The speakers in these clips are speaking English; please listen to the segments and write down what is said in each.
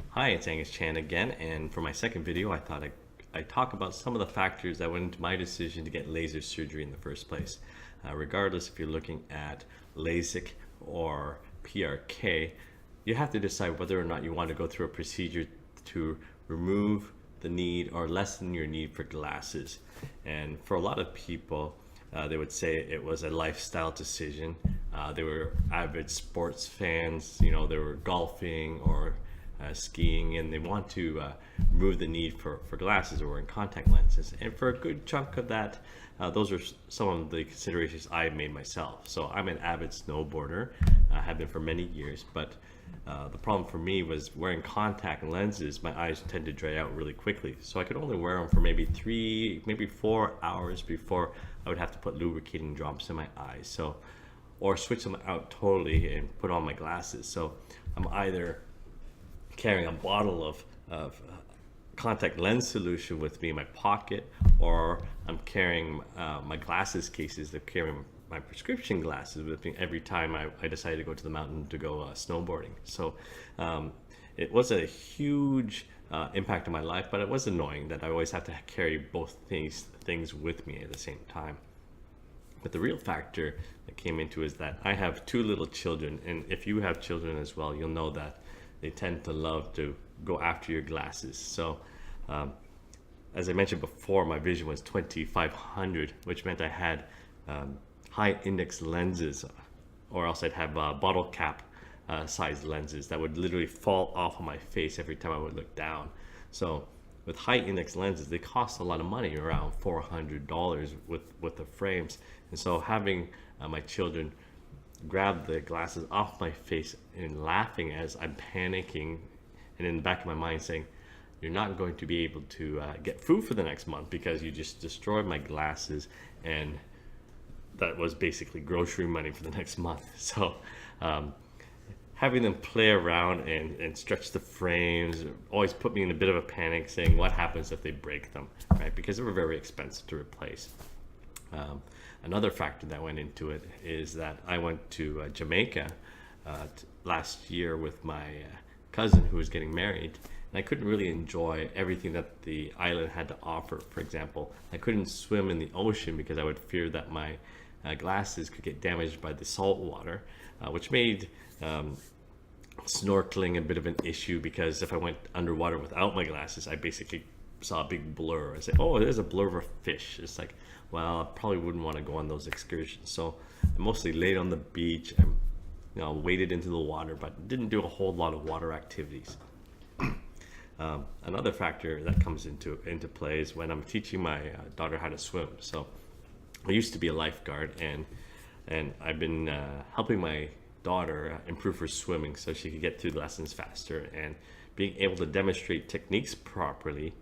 Hi, it's Angus Chan again, and for my second video, I thought I'd talk about some of the factors that went into my decision to get laser surgery in the first place. Regardless if you're looking at Lasik or PRK, you have to decide whether or not you want to go through a procedure to remove the need or lessen your need for glasses. And for a lot of people, they would say it was a lifestyle decision. They were avid sports fans, they were golfing or skiing, and they want to remove the need for glasses or wearing contact lenses. And for a good chunk of that, those are some of the considerations I made myself. So I'm an avid snowboarder, have been for many years, but the problem for me was wearing contact lenses. My eyes tend to dry out really quickly, so I could only wear them for maybe 3, maybe 4 hours before I would have to put lubricating drops in my eyes, or switch them out totally and put on my glasses. So I'm either carrying a bottle of contact lens solution with me in my pocket, or I'm carrying my glasses cases. They're carrying my prescription glasses with me every time I decided to go to the mountain to go snowboarding. So it was a huge impact on my life, but it was annoying that I always have to carry both things with me at the same time. But the real factor that came into is that I have 2 little children, and if you have children as well, you'll know that they tend to love to go after your glasses. So as I mentioned before, my vision was 2500, which meant I had high index lenses, or else I'd have bottle cap size lenses that would literally fall off of my face every time I would look down. So with high index lenses, they cost a lot of money, around $400 with the frames. And so having my children grab the glasses off my face and laughing as I'm panicking, and in the back of my mind saying, you're not going to be able to get food for the next month because you just destroyed my glasses, and that was basically grocery money for the next month. So having them play around and stretch the frames always put me in a bit of a panic, saying what happens if they break them, right? Because they were very expensive to replace. Another factor that went into it is that I went to Jamaica last year with my cousin who was getting married, and I couldn't really enjoy everything that the island had to offer. For example, I couldn't swim in the ocean because I would fear that my glasses could get damaged by the salt water, which made snorkeling a bit of an issue, because if I went underwater without my glasses, I basically saw a big blur. I said, oh, there's a blur of a fish. It's like, well, I probably wouldn't want to go on those excursions. So I mostly laid on the beach and waded into the water, but didn't do a whole lot of water activities. Another factor that comes into play is when I'm teaching my daughter how to swim. So I used to be a lifeguard, and I've been helping my daughter improve her swimming so she could get through the lessons faster, and being able to demonstrate techniques properly.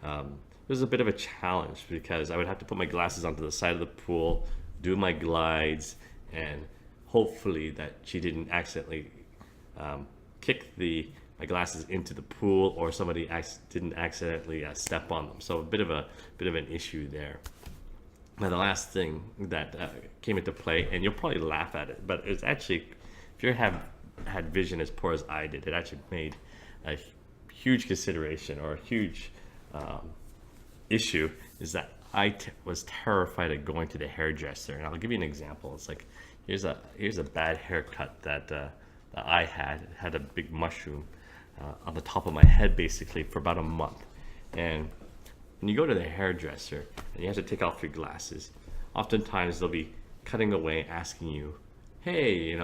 It was a bit of a challenge because I would have to put my glasses onto the side of the pool, do my glides, and hopefully that she didn't accidentally kick my glasses into the pool, or somebody didn't accidentally step on them. So a bit of an issue there. Now the last thing that came into play, and you'll probably laugh at it, but it's actually, if you had vision as poor as I did, it actually made a huge consideration, or a huge issue, is that I was terrified of going to the hairdresser. And I'll give you an example. It's like, here's a bad haircut that I had a big mushroom on the top of my head basically for about a month. And when you go to the hairdresser and you have to take off your glasses, oftentimes they'll be cutting away, asking you, hey,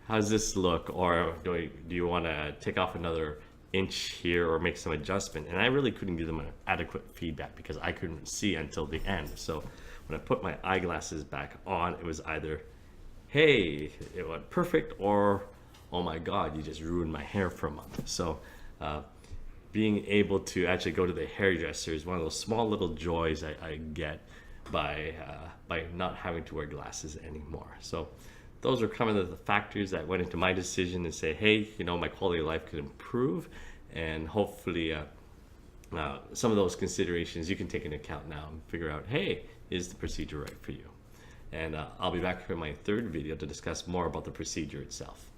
how's this look? Or do you want to take off another inch here or make some adjustment? And I really couldn't give them an adequate feedback because I couldn't see until the end. So when I put my eyeglasses back on, it was either, hey, it went perfect, or oh my god, you just ruined my hair for a month. So being able to actually go to the hairdresser is one of those small little joys I get by not having to wear glasses anymore. So those are kind of the factors that went into my decision to say, hey, my quality of life could improve, and hopefully some of those considerations you can take into account now and figure out, hey, is the procedure right for you? And I'll be back for my third video to discuss more about the procedure itself.